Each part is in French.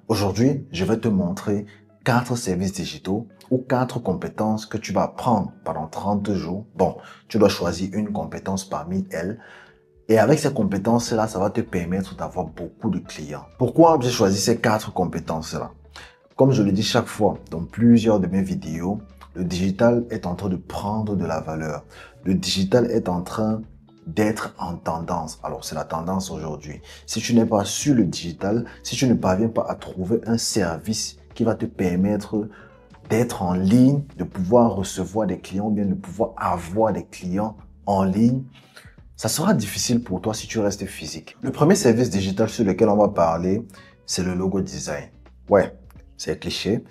Aujourd'hui, je vais te montrer 4 services digitaux ou 4 compétences que tu vas apprendre pendant 30 jours. Bon, tu dois choisir une compétence parmi elles. Et avec ces compétences-là, ça va te permettre d'avoir beaucoup de clients. Pourquoi j'ai choisi ces 4 compétences-là? Comme je le dis chaque fois dans plusieurs de mes vidéos, le digital est en train de prendre de la valeur. Le digital est en train d'être en tendance. Alors, c'est la tendance aujourd'hui. Si tu n'es pas sur le digital, si tu ne parviens pas à trouver un service qui va te permettre d'être en ligne, de pouvoir recevoir des clients ou bien de pouvoir avoir des clients en ligne, ça sera difficile pour toi si tu restes physique. Le premier service digital sur lequel on va parler, c'est le logo design. Ouais, c'est cliché.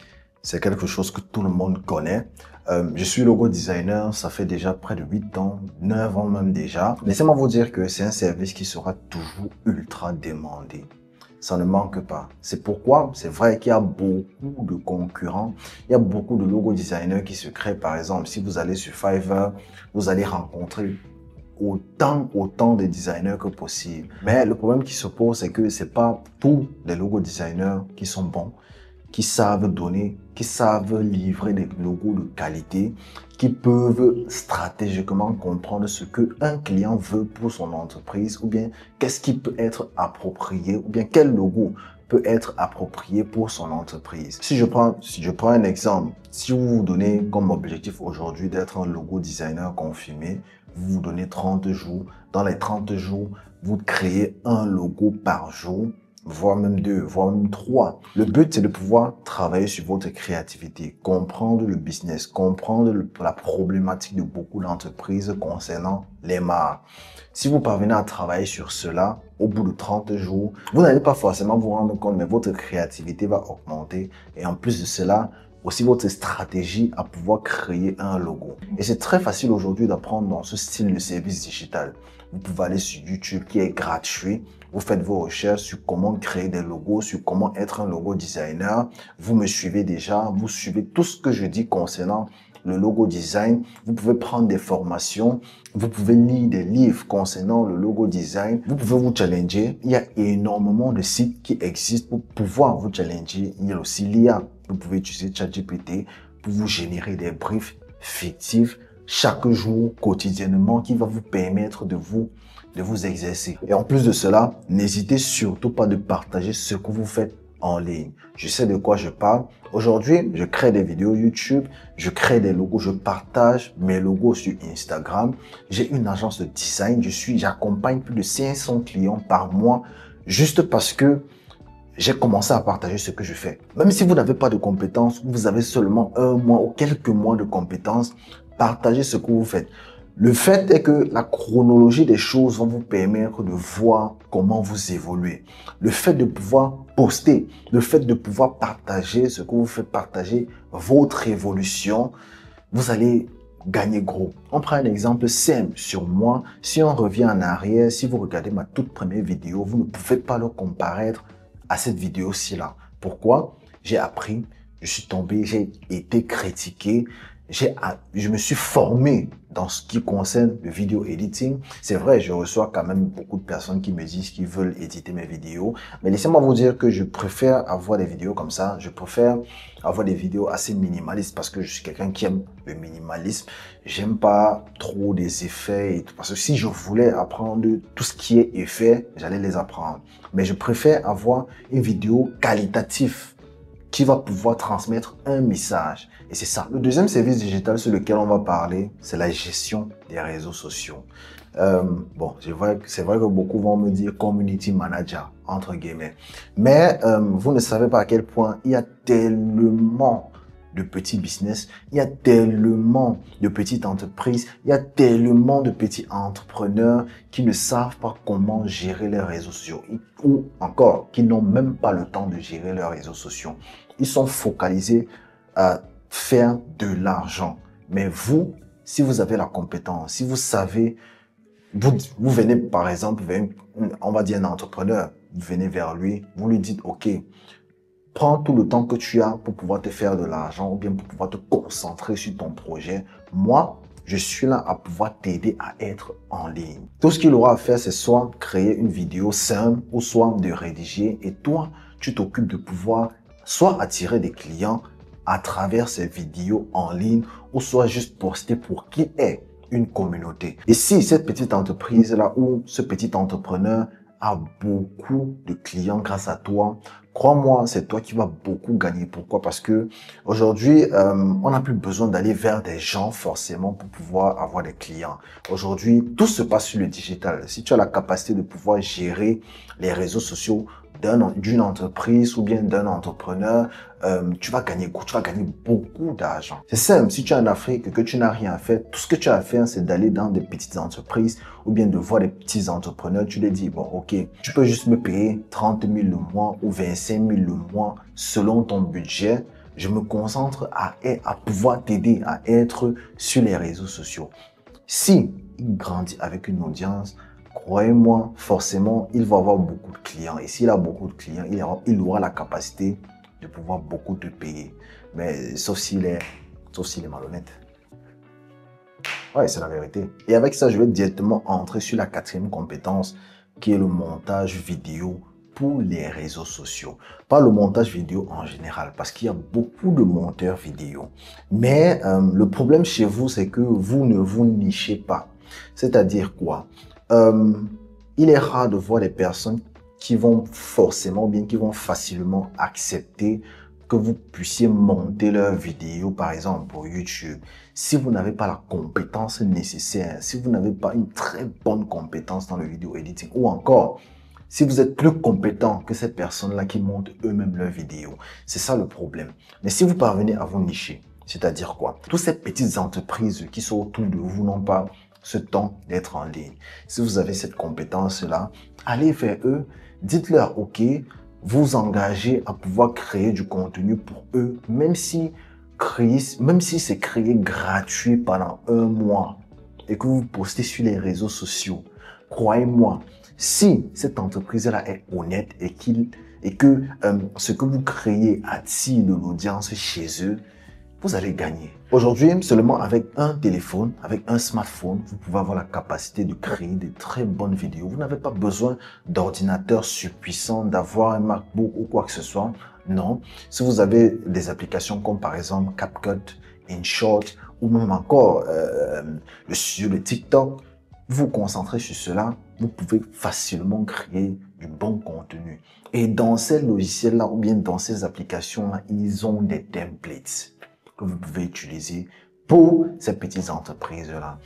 C'est quelque chose que tout le monde connaît. Je suis logo designer, ça fait déjà près de 8 ans, 9 ans même déjà. Laissez-moi vous dire que c'est un service qui sera toujours ultra demandé. Ça ne manque pas. C'est pourquoi c'est vrai qu'il y a beaucoup de concurrents. Il y a beaucoup de logo designers qui se créent. Par exemple, si vous allez sur Fiverr, vous allez rencontrer autant de designers que possible. Mais le problème qui se pose, c'est que c'est pas tous les logo designers qui sont bons, qui savent donner, qui savent livrer des logos de qualité, qui peuvent stratégiquement comprendre ce que un client veut pour son entreprise, ou bien qu'est-ce qui peut être approprié, ou bien quel logo peut être approprié pour son entreprise. Si je prends un exemple, si vous vous donnez comme objectif aujourd'hui d'être un logo designer confirmé, vous vous donnez 30 jours. Dans les 30 jours, vous créez un logo par jour, voire même 2, voire même 3. Le but, c'est de pouvoir travailler sur votre créativité, comprendre le business, comprendre la problématique de beaucoup d'entreprises concernant les marques. Si vous parvenez à travailler sur cela, au bout de 30 jours, vous n'allez pas forcément vous rendre compte, mais votre créativité va augmenter. Et en plus de cela, aussi votre stratégie à pouvoir créer un logo. Et c'est très facile aujourd'hui d'apprendre dans ce style de service digital. Vous pouvez aller sur YouTube qui est gratuit. Vous faites vos recherches sur comment créer des logos, sur comment être un logo designer. Vous me suivez déjà, vous suivez tout ce que je dis concernant le logo design. Vous pouvez prendre des formations, vous pouvez lire des livres concernant le logo design. Vous pouvez vous challenger. Il y a énormément de sites qui existent pour pouvoir vous challenger. Il y a aussi l'IA. Vous pouvez utiliser ChatGPT pour vous générer des briefs fictifs chaque jour, quotidiennement, qui va vous permettre de vous exercer. Et en plus de cela, n'hésitez surtout pas de partager ce que vous faites en ligne. Je sais de quoi je parle. Aujourd'hui, je crée des vidéos YouTube, je crée des logos, je partage mes logos sur Instagram. J'ai une agence de design, j'accompagne plus de 500 clients par mois juste parce que j'ai commencé à partager ce que je fais. Même si vous n'avez pas de compétences, vous avez seulement un mois ou quelques mois de compétences, partagez ce que vous faites. Le fait est que la chronologie des choses va vous permettre de voir comment vous évoluez. Le fait de pouvoir poster, le fait de pouvoir partager ce que vous faites, partager votre évolution, vous allez gagner gros. On prend un exemple simple sur moi. Si on revient en arrière, si vous regardez ma toute première vidéo, vous ne pouvez pas le comparer à cette vidéo-ci là. Pourquoi? J'ai appris, je suis tombé, j'ai été critiqué, je me suis formé dans ce qui concerne le vidéo editing. C'est vrai, je reçois quand même beaucoup de personnes qui me disent qu'ils veulent éditer mes vidéos. Mais laissez-moi vous dire que je préfère avoir des vidéos comme ça. Je préfère avoir des vidéos assez minimalistes parce que je suis quelqu'un qui aime le minimalisme. J'aime pas trop des effets et tout. Parce que si je voulais apprendre tout ce qui est effet, j'allais les apprendre. Mais je préfère avoir une vidéo qualitative qui va pouvoir transmettre un message. Et c'est ça. Le deuxième service digital sur lequel on va parler, c'est la gestion des réseaux sociaux. Bon, c'est vrai que beaucoup vont me dire community manager, entre guillemets. Mais vous ne savez pas à quel point il y a tellement de petits business, il y a tellement de petites entreprises, il y a tellement de petits entrepreneurs qui ne savent pas comment gérer les réseaux sociaux ou encore qui n'ont même pas le temps de gérer leurs réseaux sociaux. Ils sont focalisés à faire de l'argent. Mais vous, si vous avez la compétence, si vous savez, vous venez par exemple vers, on va dire un entrepreneur, vous venez vers lui, vous lui dites, OK, prends tout le temps que tu as pour pouvoir te faire de l'argent ou bien pour pouvoir te concentrer sur ton projet. Moi, je suis là à pouvoir t'aider à être en ligne. Tout ce qu'il aura à faire, c'est soit créer une vidéo simple ou soit de rédiger. Et toi, tu t'occupes de pouvoir soit attirer des clients à travers ces vidéos en ligne ou soit juste poster pour qu'il ait une communauté. Et si cette petite entreprise-là ou ce petit entrepreneur a beaucoup de clients grâce à toi, crois-moi, c'est toi qui vas beaucoup gagner. Pourquoi? Parce que aujourd'hui, on n'a plus besoin d'aller vers des gens forcément pour pouvoir avoir des clients. Aujourd'hui, tout se passe sur le digital. Si tu as la capacité de pouvoir gérer les réseaux sociaux d'une entreprise ou bien d'un entrepreneur, tu vas gagner beaucoup d'argent. C'est simple, si tu es en Afrique et que tu n'as rien fait, tout ce que tu as à faire, c'est d'aller dans des petites entreprises ou bien de voir des petits entrepreneurs. Tu les dis, bon, ok, tu peux juste me payer 30 000 le mois ou 25 000 le mois selon ton budget. Je me concentre à pouvoir t'aider à être sur les réseaux sociaux. Si il grandit avec une audience, croyez-moi, forcément, il va avoir beaucoup de clients. Et s'il a beaucoup de clients, il aura la capacité de pouvoir beaucoup te payer. Mais sauf s'il est malhonnête. Ouais, c'est la vérité. Et avec ça, je vais directement entrer sur la quatrième compétence, qui est le montage vidéo pour les réseaux sociaux. Pas le montage vidéo en général, parce qu'il y a beaucoup de monteurs vidéo. Mais le problème chez vous, c'est que vous ne vous nichez pas. C'est-à-dire quoi? Il est rare de voir des personnes qui vont forcément, bien qui vont facilement accepter que vous puissiez monter leurs vidéos, par exemple, pour YouTube. Si vous n'avez pas la compétence nécessaire, si vous n'avez pas une très bonne compétence dans le vidéo editing, ou encore, si vous êtes plus compétent que ces personnes-là qui montent eux-mêmes leurs vidéos, c'est ça le problème. Mais si vous parvenez à vous nicher, c'est-à-dire quoi? Toutes ces petites entreprises qui sont autour de vous n'ont pas ce temps d'être en ligne. Si vous avez cette compétence-là, allez vers eux, dites-leur, ok, vous engagez à pouvoir créer du contenu pour eux, même si c'est créé gratuit pendant un mois et que vous postez sur les réseaux sociaux. Croyez-moi, si cette entreprise-là est honnête et que ce que vous créez attire de l'audience chez eux, vous allez gagner. Aujourd'hui, seulement avec un téléphone, avec un smartphone, vous pouvez avoir la capacité de créer de très bonnes vidéos. Vous n'avez pas besoin d'ordinateur surpuissant, d'avoir un MacBook ou quoi que ce soit. Non. Si vous avez des applications comme par exemple CapCut, InShot ou même encore le studio de TikTok, vous vous concentrez sur cela, vous pouvez facilement créer du bon contenu. Et dans ces logiciels-là ou bien dans ces applications-là, ils ont des templates que vous pouvez utiliser pour ces petites entreprises-là.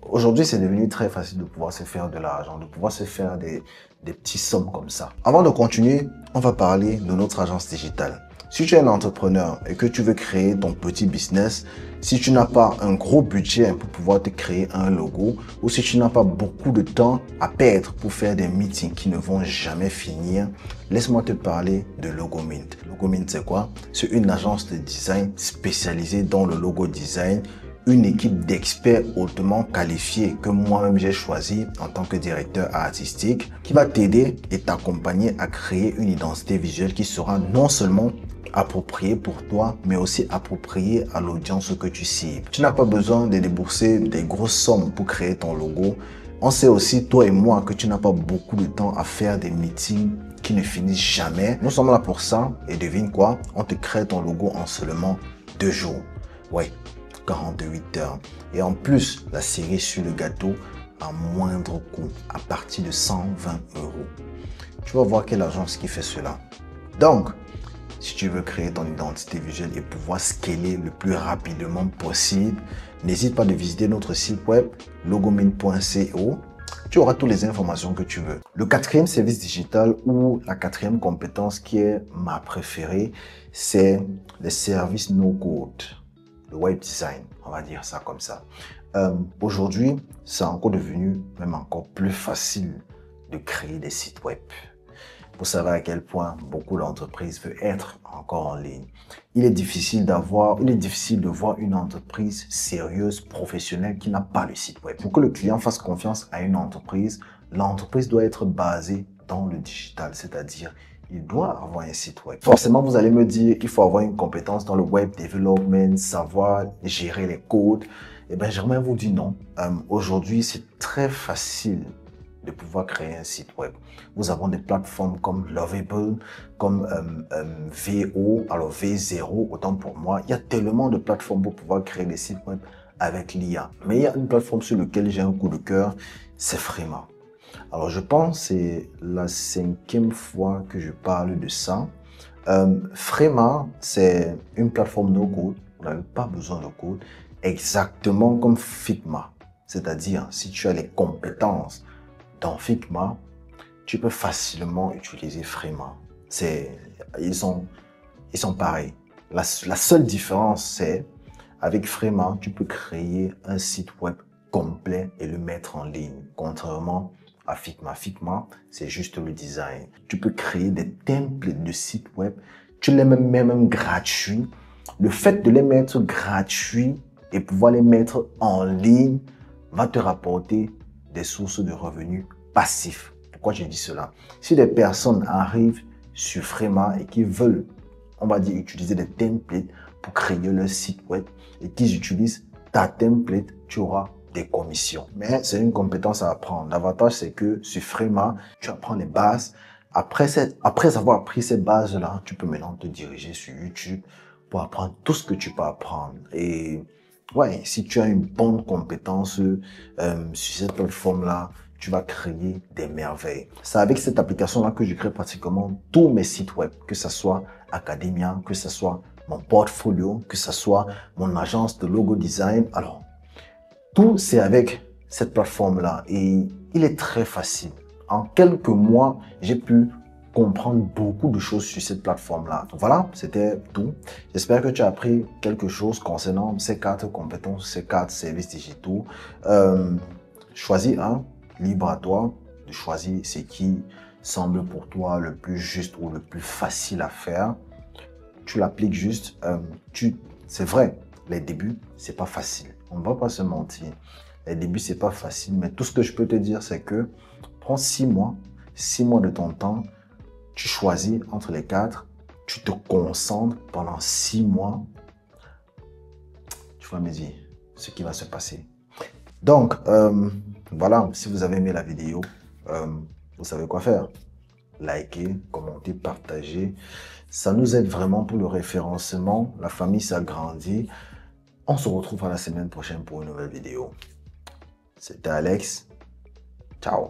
Aujourd'hui, c'est devenu très facile de pouvoir se faire de l'argent, de pouvoir se faire des petites sommes comme ça. Avant de continuer, on va parler de notre agence digitale. Si tu es un entrepreneur et que tu veux créer ton petit business, si tu n'as pas un gros budget pour pouvoir te créer un logo ou si tu n'as pas beaucoup de temps à perdre pour faire des meetings qui ne vont jamais finir, laisse-moi te parler de Logomint. Logomint, c'est quoi? C'est une agence de design spécialisée dans le logo design, une équipe d'experts hautement qualifiés que moi-même j'ai choisi en tant que directeur artistique qui va t'aider et t'accompagner à créer une identité visuelle qui sera non seulement appropriée pour toi, mais aussi appropriée à l'audience que tu cibles. Tu n'as pas besoin de débourser des grosses sommes pour créer ton logo. On sait aussi, toi et moi, que tu n'as pas beaucoup de temps à faire des meetings qui ne finissent jamais. Nous sommes là pour ça et devine quoi? On te crée ton logo en seulement 2 jours. Ouais, 48 heures. Et en plus, la série sur le gâteau à moindre coût, à partir de 120 €. Tu vas voir quelle agence qui fait cela. Donc, si tu veux créer ton identité visuelle et pouvoir scaler le plus rapidement possible, n'hésite pas de visiter notre site web logomint.co. Tu auras toutes les informations que tu veux. Le quatrième service digital ou la quatrième compétence qui est ma préférée, c'est les services no-code, le web design, on va dire ça comme ça. Aujourd'hui, c'est encore devenu même encore plus facile de créer des sites web. Vous savez à quel point beaucoup d'entreprises veulent être encore en ligne. Il est difficile de voir une entreprise sérieuse, professionnelle qui n'a pas le site web. Pour que le client fasse confiance à une entreprise, l'entreprise doit être basée dans le digital, c'est-à-dire il doit avoir un site web. Forcément, vous allez me dire qu'il faut avoir une compétence dans le web development, savoir gérer les codes. Eh bien, j'aimerais vous dire non. Aujourd'hui, c'est très facile de pouvoir créer un site web. Nous avons des plateformes comme Lovable, comme VO, alors V0, autant pour moi. Il y a tellement de plateformes pour pouvoir créer des sites web avec l'IA. Mais il y a une plateforme sur laquelle j'ai un coup de cœur, c'est Frema. Alors je pense que c'est la 5e fois que je parle de ça. Frema, c'est une plateforme no-code. Vous n'avez pas besoin de code. Exactement comme Figma. C'est-à-dire, si tu as les compétences dans Figma, tu peux facilement utiliser Frema. Ils sont pareils. La seule différence, c'est avec Frema, tu peux créer un site web complet et le mettre en ligne, contrairement à Figma. Figma, c'est juste le design. Tu peux créer des templates de sites web. Tu les mets même gratuits. Le fait de les mettre gratuits et pouvoir les mettre en ligne va te rapporter des sources de revenus passifs. Pourquoi je dis cela? Si des personnes arrivent sur Frema et qui veulent, on va dire, utiliser des templates pour créer leur site web et qu'ils utilisent ta template, tu auras des commissions. Mais c'est une compétence à apprendre. L'avantage, c'est que sur Frema, tu apprends les bases. Après avoir appris ces bases-là, tu peux maintenant te diriger sur YouTube pour apprendre tout ce que tu peux apprendre. Et ouais, si tu as une bonne compétence sur cette plateforme-là, tu vas créer des merveilles. C'est avec cette application-là que je crée pratiquement tous mes sites web, que ce soit Academia, que ce soit mon portfolio, que ce soit mon agence de logo design. Alors, tout c'est avec cette plateforme-là et il est très facile. En quelques mois, j'ai pu comprendre beaucoup de choses sur cette plateforme-là. Voilà, c'était tout. J'espère que tu as appris quelque chose concernant ces 4 compétences, ces 4 services digitaux. Choisis un, libre à toi de choisir ce qui semble pour toi le plus juste ou le plus facile à faire. Tu l'appliques juste. C'est vrai, les débuts, c'est pas facile. On ne va pas se mentir. Les débuts, c'est pas facile. Mais tout ce que je peux te dire, c'est que prends 6 mois de ton temps. Tu choisis entre les 4. Tu te concentres pendant 6 mois. Tu vas me dire ce qui va se passer. Donc, voilà. Si vous avez aimé la vidéo, vous savez quoi faire. Likez, commentez, partagez. Ça nous aide vraiment pour le référencement. La famille s'agrandit. On se retrouve à la semaine prochaine pour une nouvelle vidéo. C'était Alex. Ciao.